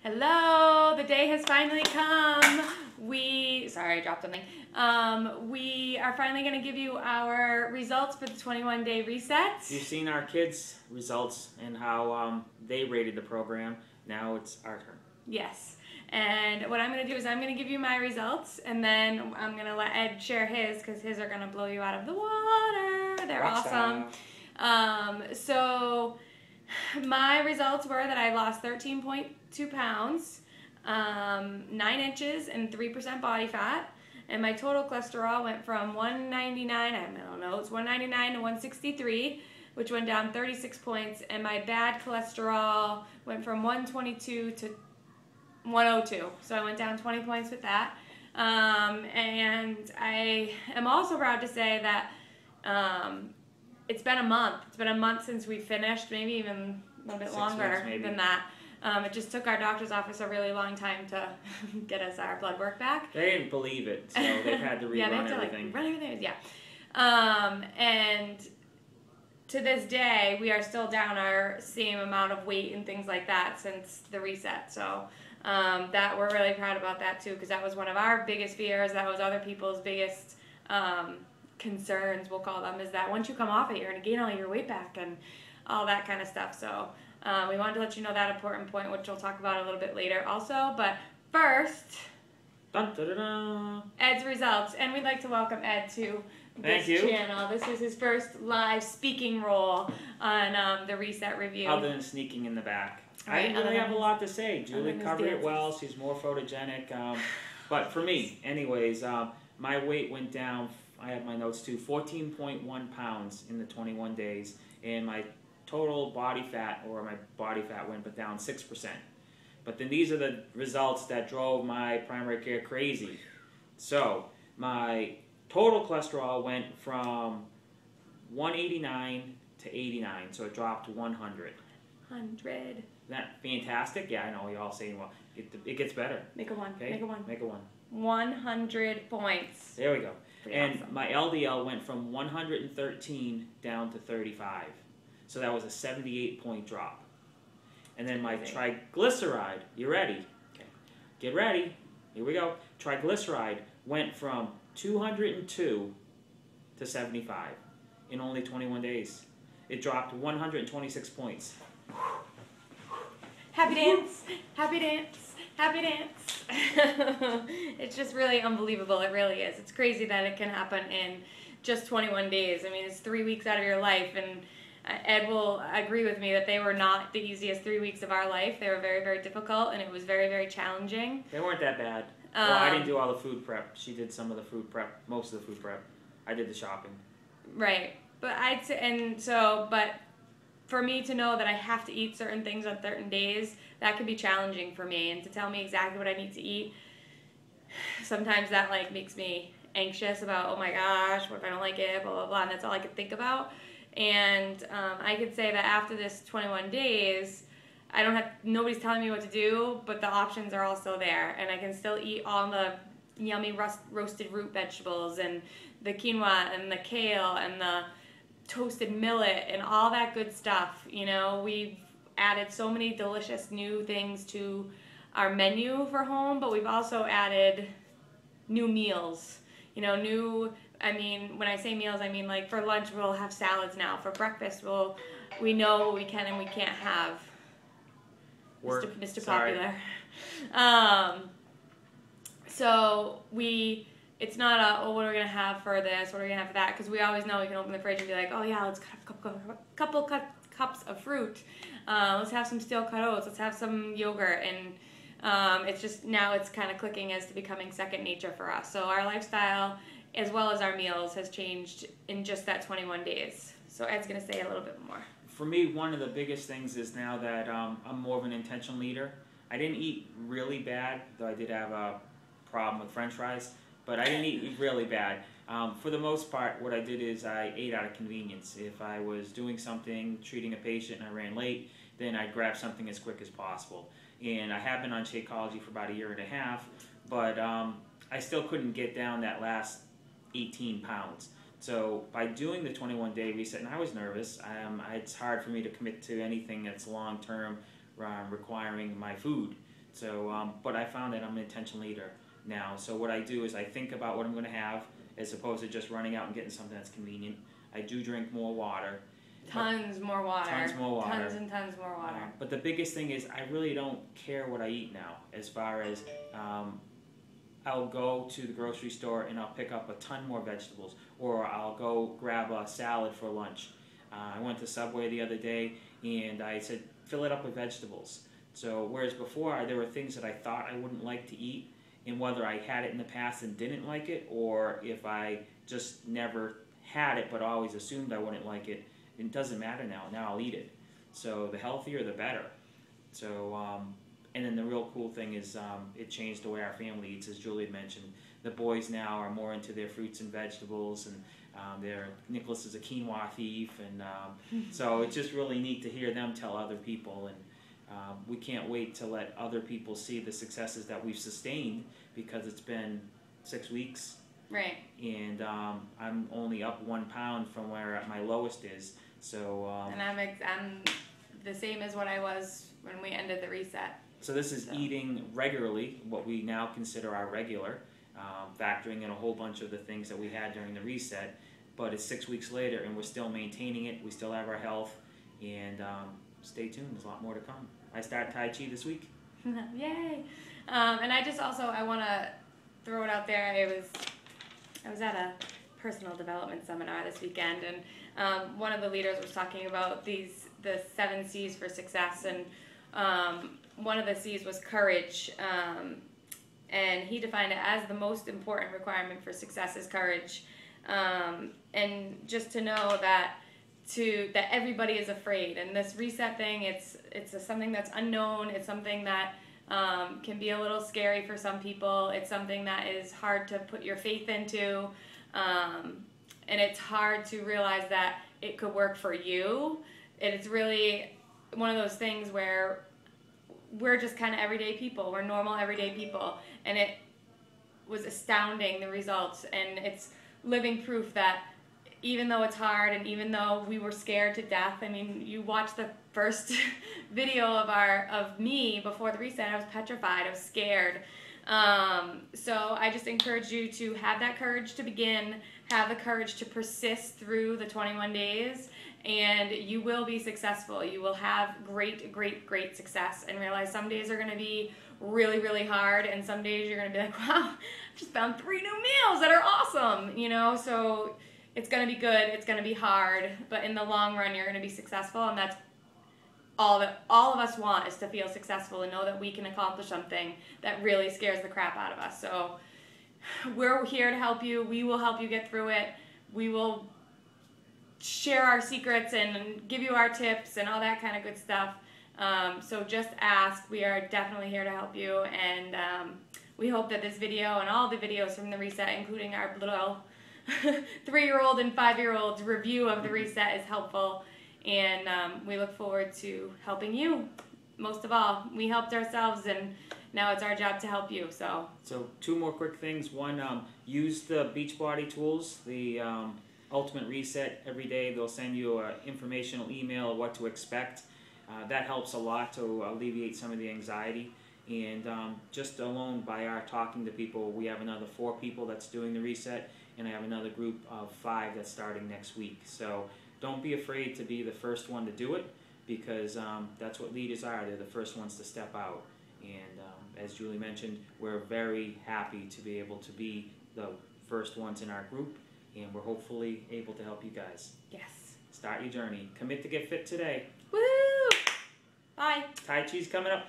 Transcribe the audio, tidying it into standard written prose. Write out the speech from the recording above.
Hello, the day has finally come. Sorry, I dropped something. We are finally going to give you our results for the 21-day reset. You've seen our kids' results and how they rated the program. Now it's our turn. Yes. And what I'm going to do is I'm going to give you my results, and then I'm going to let Ed share his, because his are going to blow you out of the water. They're awesome. So my results were that I lost 13.2 pounds, 9 inches, and 3% body fat. And my total cholesterol went from 199, it's 199 to 163, which went down 36 points. And my bad cholesterol went from 122 to 102. So I went down 20 points with that. And I am also proud to say that it's been a month. It's been a month since we finished, maybe even a little bit 6 longer weeks, than that. It just took our doctor's office a really long time to get us our blood work back. They didn't believe it, so they've had to rerun everything. Run everything, yeah. And to this day, we are still down our same amount of weight and things like that since the reset. So that we're really proud about that too, because that was one of our biggest fears. That was other people's biggest concerns, we'll call them, is that once you come off it, you're going to gain all your weight back and all that kind of stuff. So we wanted to let you know that important point, which we'll talk about a little bit later also. But first, Dun, dun, dun, dun. Ed's results. And we'd like to welcome Ed to this channel. This is his first live speaking role on the Reset Review. Other than sneaking in the back. Right, I didn't really have a lot to say. Julie covered it well. She's more photogenic. But for me, anyways, my weight went down, I have my notes too, 14.1 pounds in the 21 days. And my total body fat, or my body fat went down 6%. But then these are the results that drove my primary care crazy. So my total cholesterol went from 189 to 89, so it dropped to 100. 100. Isn't that fantastic? Yeah, I know, you're all saying, well, it gets better. Make a 1. Okay? Make a 1. Make a 1. 100 points. There we go. Pretty and awesome. My LDL went from 113 down to 35. So that was a 78-point drop. And then my triglyceride, you ready? Okay. Get ready. Here we go. Triglyceride went from 202 to 75 in only 21 days. It dropped 126 points. Happy dance, happy dance, happy dance. It's just really unbelievable. It really is. It's crazy that it can happen in just 21 days. I mean, it's 3 weeks out of your life, and Ed will agree with me that they were not the easiest 3 weeks of our life. They were very, very difficult, and it was very, very challenging. They weren't that bad. Well, I didn't do all the food prep. She did some of the food prep, most of the food prep. I did the shopping. Right. But but for me to know that I have to eat certain things on certain days, that can be challenging for me. And to tell me exactly what I need to eat, sometimes that makes me anxious about, oh my gosh, what if I don't like it, blah, blah, blah. And that's all I could think about. And I could say that after this 21 days, nobody's telling me what to do, but the options are also there. And I can still eat all the yummy roasted root vegetables and the quinoa and the kale and the toasted millet and all that good stuff. You know, we've added so many delicious new things to our menu for home, but we've also added new meals. You know, when I say meals, I mean for lunch we'll have salads now. For breakfast we know what we can and we can't have. Mr. Popular. So it's not what are we going to have for this, what are we going to have for that, because we always know we can open the fridge and be like, oh yeah, let's have a couple cups of fruit. Let's have some steel cut oats. Let's have some yogurt. And it's just, now it's kind of clicking as to becoming second nature for us. So our lifestyle, as well as our meals, has changed in just that 21 days. So Ed's going to say a little bit more. For me, one of the biggest things is now that I'm more of an intentional eater. I didn't eat really bad, though I did have a problem with French fries, but I didn't eat really bad. For the most part, what I did is I ate out of convenience. If I was doing something, treating a patient, and I ran late, then I'd grab something as quick as possible. And I have been on Shakeology for about 1.5 years, but I still couldn't get down that last 18 pounds. So by doing the 21-day reset, and I was nervous, it's hard for me to commit to anything that's long-term requiring my food. So, but I found that I'm an intentional eater now. So what I do is I think about what I'm going to have as opposed to just running out and getting something that's convenient. I do drink more water. Tons more water. Tons more water. Tons and tons more water. But the biggest thing is I really don't care what I eat now, as far as I'll go to the grocery store and I'll pick up a ton more vegetables, or I'll go grab a salad for lunch. I went to Subway the other day and I said, fill it up with vegetables. So whereas before there were things that I thought I wouldn't like to eat, and whether I had it in the past and didn't like it, or if I just never had it but always assumed I wouldn't like it, it doesn't matter now. Now I'll eat it. So the healthier, the better. So, and then the real cool thing is it changed the way our family eats, as Julie mentioned. The boys now are more into their fruits and vegetables, and Nicholas is a quinoa thief, and so it's just really neat to hear them tell other people, and we can't wait to let other people see the successes that we've sustained, because it's been 6 weeks. Right. And I'm only up 1 pound from where my lowest is. So. And I'm the same as what I was when we ended the reset. So this is eating regularly, what we now consider our regular, factoring in a whole bunch of the things that we had during the reset. But it's 6 weeks later, and we're still maintaining it. We still have our health, and stay tuned. There's a lot more to come. I start Tai Chi this week. Yay! And I want to throw it out there. I was at a personal development seminar this weekend, and one of the leaders was talking about the 7 C's for success, and one of the C's was courage, and he defined it as the most important requirement for success is courage, and just to know that everybody is afraid, and this reset thing, it's something that's unknown. It's something that can be a little scary for some people. It's something that is hard to put your faith into, and it's hard to realize that it could work for you. It's really one of those things where we're just kind of everyday people. We're normal everyday people, and it was astounding, the results, and it's living proof that even though it's hard, and even though we were scared to death, I mean, you watch the first video of me before the reset, I was petrified, I was scared. So I just encourage you to have that courage to begin, have the courage to persist through the 21 days, and you will be successful. You will have great, great, great success, and realize some days are going to be really, really hard, and some days you're going to be like, wow, I just found 3 new meals that are awesome, you know, so it's going to be good, it's going to be hard, but in the long run, you're going to be successful, and that's all of us want, is to feel successful and know that we can accomplish something that really scares the crap out of us. So we're here to help you. We will help you get through it. We will share our secrets and give you our tips and all that kind of good stuff. So just ask. We are definitely here to help you, and we hope that this video and all the videos from the reset, including our little 3-year-old and 5-year-old's review of the reset, is helpful, and we look forward to helping you. Most of all, we helped ourselves, and now it's our job to help you. So 2 more quick things. One, use the Beachbody tools, the Ultimate Reset. Every day they'll send you an informational email of what to expect. That helps a lot to alleviate some of the anxiety. And just alone by our talking to people, we have another 4 people that's doing the reset, and I have another group of 5 that's starting next week. So don't be afraid to be the first one to do it, because that's what leaders are. They're the first ones to step out. And as Julie mentioned, we're very happy to be able to be the first ones in our group, and we're hopefully able to help you guys. yes. Start your journey. Commit to get fit today. Woo! Bye. Tai Chi's coming up.